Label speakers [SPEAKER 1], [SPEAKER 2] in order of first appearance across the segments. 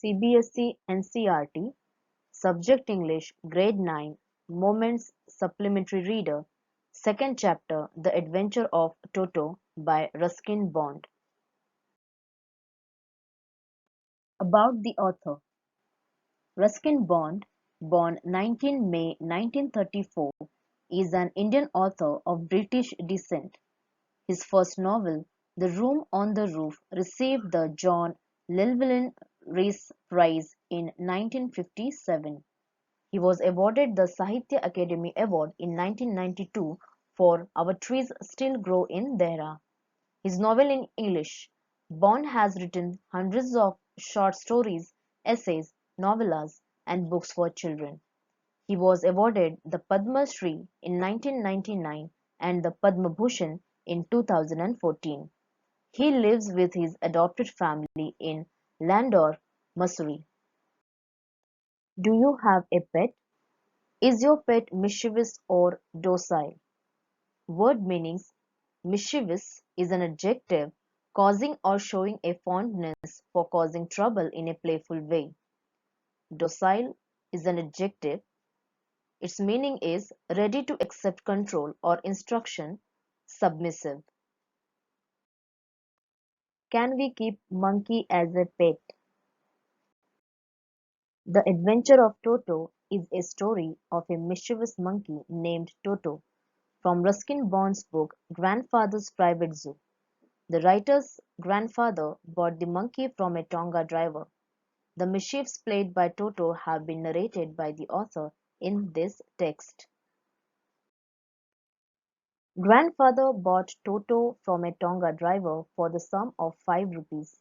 [SPEAKER 1] CBSE NCERT, Subject English, Grade 9, Moments Supplementary Reader, Second Chapter, The Adventure of Toto by Ruskin Bond. About the author. Ruskin Bond, born 19 May 1934, is an Indian author of British descent. His first novel, The Room on the Roof, received the John Llewellyn Rhys Prize in 1957. He was awarded the Sahitya Akademi Award in 1992 for Our Trees Still Grow in Dehra. His novel in English. Bond has written hundreds of short stories, essays, novellas, and books for children. He was awarded the Padma Shri in 1999 and the Padma Bhushan in 2014. He lives with his adopted family in Landore, Missouri. Do you have a pet? Is your pet mischievous or docile? Word meanings. Mischievous is an adjective causing or showing a fondness for causing trouble in a playful way. Docile is an adjective. Its meaning is ready to accept control or instruction, submissive. Can we keep monkey as a pet? The Adventure of Toto is a story of a mischievous monkey named Toto from Ruskin Bond's book Grandfather's Private Zoo. The writer's grandfather bought the monkey from a Tonga driver. The mischiefs played by Toto have been narrated by the author in this text. Grandfather bought Toto from a Tonga driver for the sum of 5 rupees.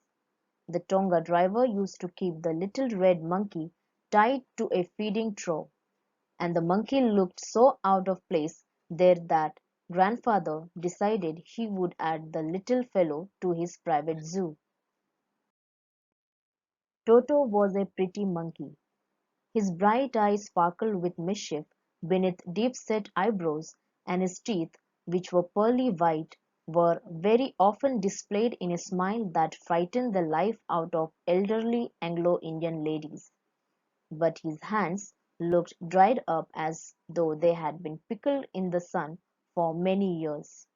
[SPEAKER 1] The Tonga driver used to keep the little red monkey tied to a feeding trough, and the monkey looked so out of place there that grandfather decided he would add the little fellow to his private zoo. Toto was a pretty monkey. His bright eyes sparkled with mischief beneath deep-set eyebrows, and his teeth, which were pearly white, were very often displayed in a smile that frightened the life out of elderly Anglo-Indian ladies. But his hands looked dried up as though they had been pickled in the sun for many years.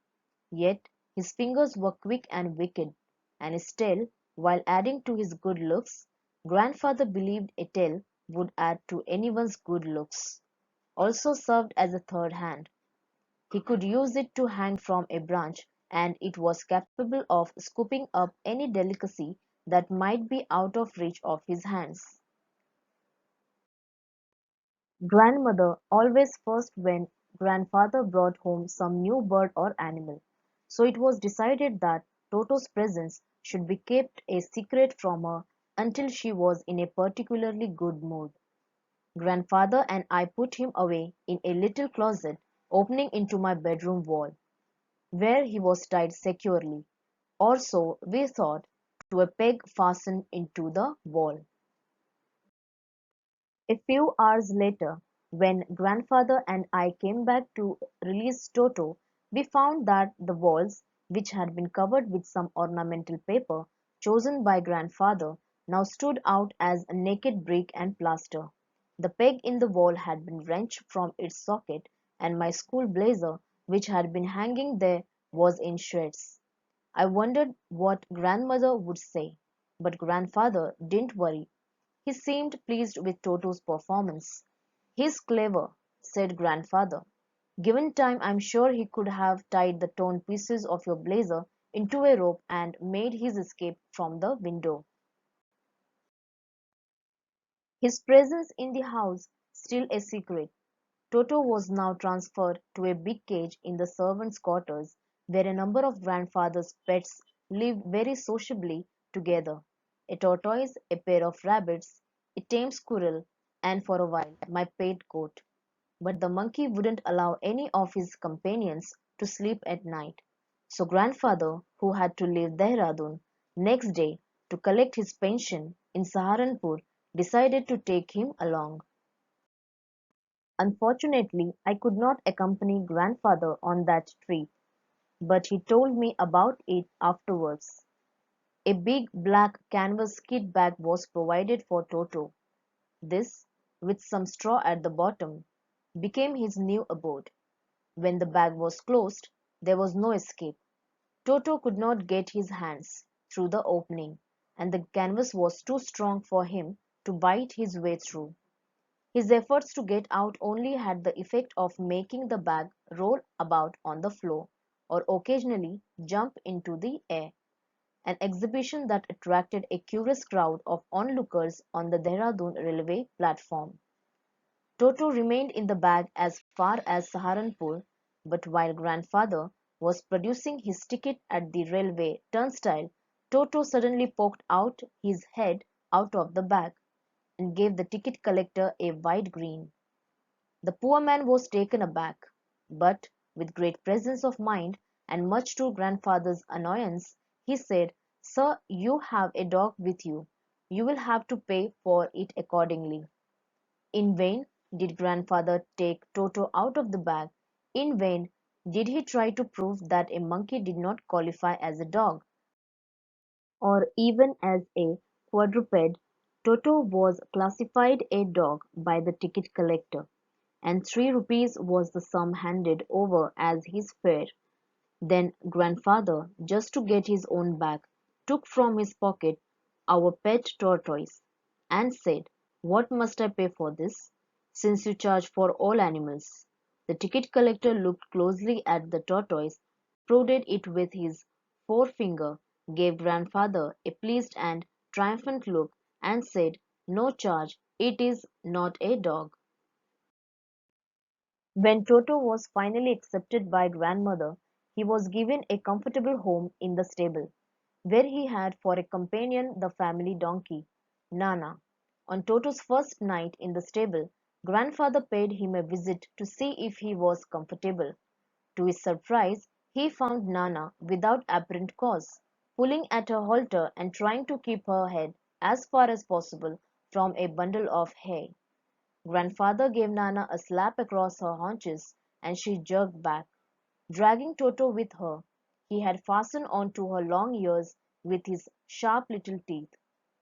[SPEAKER 1] Yet his fingers were quick and wicked, and his tail, while adding to his good looks, grandfather believed a tail would add to anyone's good looks, also served as a third hand. He could use it to hang from a branch, and it was capable of scooping up any delicacy that might be out of reach of his hands. Grandmother always first when grandfather brought home some new bird or animal, so it was decided that Toto's presence should be kept a secret from her until she was in a particularly good mood. Grandfather and I put him away in a little closet opening into my bedroom wall, where he was tied securely, or so we thought, to a peg fastened into the wall. A few hours later, when grandfather and I came back to release Toto, we found that the walls, which had been covered with some ornamental paper chosen by grandfather, now stood out as a naked brick and plaster. The peg in the wall had been wrenched from its socket, and my school blazer, which had been hanging there, was in shreds. I wondered what grandmother would say, but grandfather didn't worry. He seemed pleased with Toto's performance. "He's clever," said grandfather. "Given time I'm sure he could have tied the torn pieces of your blazer into a rope and made his escape from the window." His presence in the house still a secret, Toto was now transferred to a big cage in the servants' quarters, where a number of grandfather's pets lived very sociably together: a tortoise, a pair of rabbits, a tame squirrel, and for a while my pet goat. But the monkey wouldn't allow any of his companions to sleep at night, so grandfather, who had to leave Dehradun next day to collect his pension in Saharanpur, decided to take him along. Unfortunately, I could not accompany grandfather on that trip, but he told me about it afterwards. A big black canvas kit bag was provided for Toto. This, with some straw at the bottom, became his new abode. When the bag was closed, there was no escape. Toto could not get his hands through the opening, and the canvas was too strong for him to bite his way through. His efforts to get out only had the effect of making the bag roll about on the floor or occasionally jump into the air, an exhibition that attracted a curious crowd of onlookers on the Dehradun railway platform. Toto remained in the bag as far as Saharanpur, but while grandfather was producing his ticket at the railway turnstile, Toto suddenly poked out his head out of the bag and gave the ticket collector a wide grin. The poor man was taken aback, but with great presence of mind, and much to grandfather's annoyance, he said, "Sir, you have a dog with you. You will have to pay for it accordingly." In vain did grandfather take Toto out of the bag. In vain did he try to prove that a monkey did not qualify as a dog, or even as a quadruped. Toto was classified a dog by the ticket collector, and 3 rupees was the sum handed over as his fare. Then grandfather, just to get his own back, took from his pocket our pet tortoise, and said, "What must I pay for this, since you charge for all animals?" The ticket collector looked closely at the tortoise, prodded it with his forefinger, gave grandfather a pleased and triumphant look, and said, "No charge, it is not a dog." When Toto was finally accepted by grandmother, he was given a comfortable home in the stable, where he had for a companion the family donkey, Nana. On Toto's first night in the stable, grandfather paid him a visit to see if he was comfortable. To his surprise, he found Nana without apparent cause, pulling at her halter and trying to keep her head as far as possible from a bundle of hay. Grandfather gave Nana a slap across her haunches, and she jerked back, dragging Toto with her. He had fastened on to her long ears with his sharp little teeth.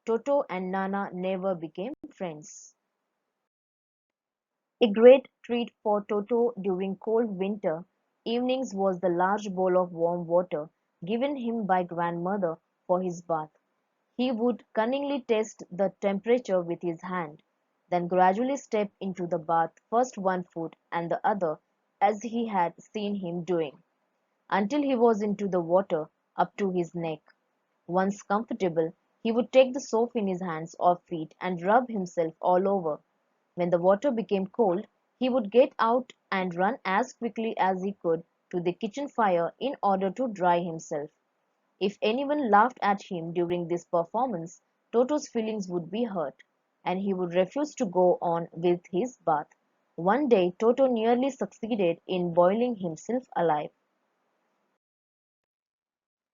[SPEAKER 1] Toto and Nana never became friends. A great treat for Toto during cold winter evenings was the large bowl of warm water given him by grandmother for his bath. He would cunningly test the temperature with his hand, then gradually step into the bath, first one foot and the other, as he had seen him doing, until he was into the water up to his neck. Once comfortable, he would take the soap in his hands or feet and rub himself all over. When the water became cold, he would get out and run as quickly as he could to the kitchen fire in order to dry himself. If anyone laughed at him during this performance, Toto's feelings would be hurt, and he would refuse to go on with his bath. One day Toto nearly succeeded in boiling himself alive.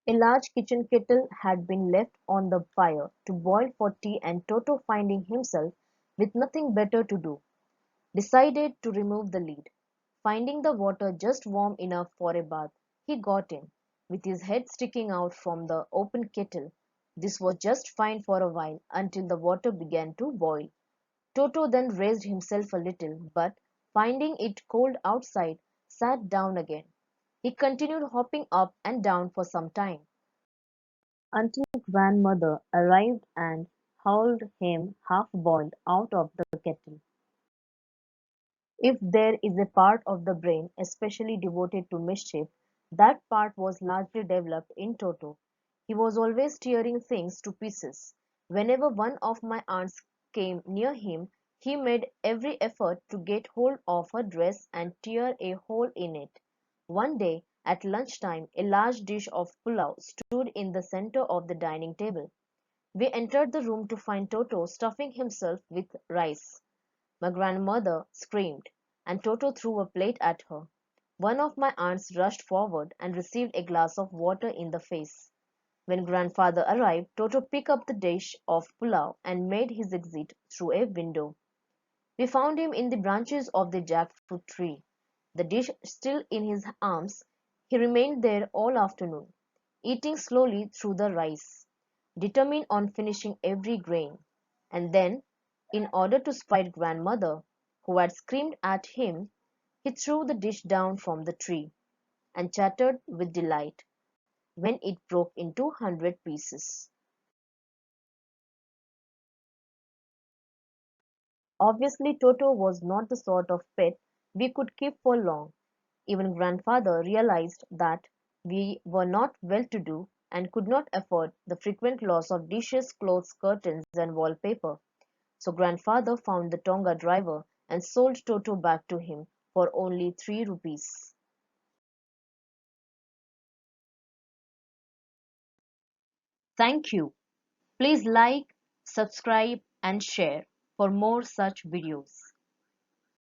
[SPEAKER 1] A large kitchen kettle had been left on the fire to boil for tea, and Toto, finding himself with nothing better to do, decided to remove the lid. Finding the water just warm enough for a bath, he got in, with his head sticking out from the open kettle. This was just fine for a while, until the water began to boil. Toto then raised himself a little, but, finding it cold outside, sat down again. He continued hopping up and down for some time, until grandmother arrived and hauled him half-boiled out of the kettle. If there is a part of the brain especially devoted to mischief, that part was largely developed in Toto. He was always tearing things to pieces. Whenever one of my aunts came near him, he made every effort to get hold of her dress and tear a hole in it. One day, at lunchtime, a large dish of pulao stood in the center of the dining table. We entered the room to find Toto stuffing himself with rice. My grandmother screamed, and Toto threw a plate at her. One of my aunts rushed forward and received a glass of water in the face. When grandfather arrived, Toto picked up the dish of pulao and made his exit through a window. We found him in the branches of the jackfruit tree. The dish still in his arms, he remained there all afternoon, eating slowly through the rice. determined on finishing every grain, and then, in order to spite grandmother, who had screamed at him, he threw the dish down from the tree, and chattered with delight when it broke into 100 pieces. Obviously Toto was not the sort of pet we could keep for long. Even grandfather realized that we were not well-to-do and could not afford the frequent loss of dishes, clothes, curtains, and wallpaper. So grandfather found the Tonga driver and sold Toto back to him for only 3 rupees. Thank you. Please like, subscribe, and share for more such videos.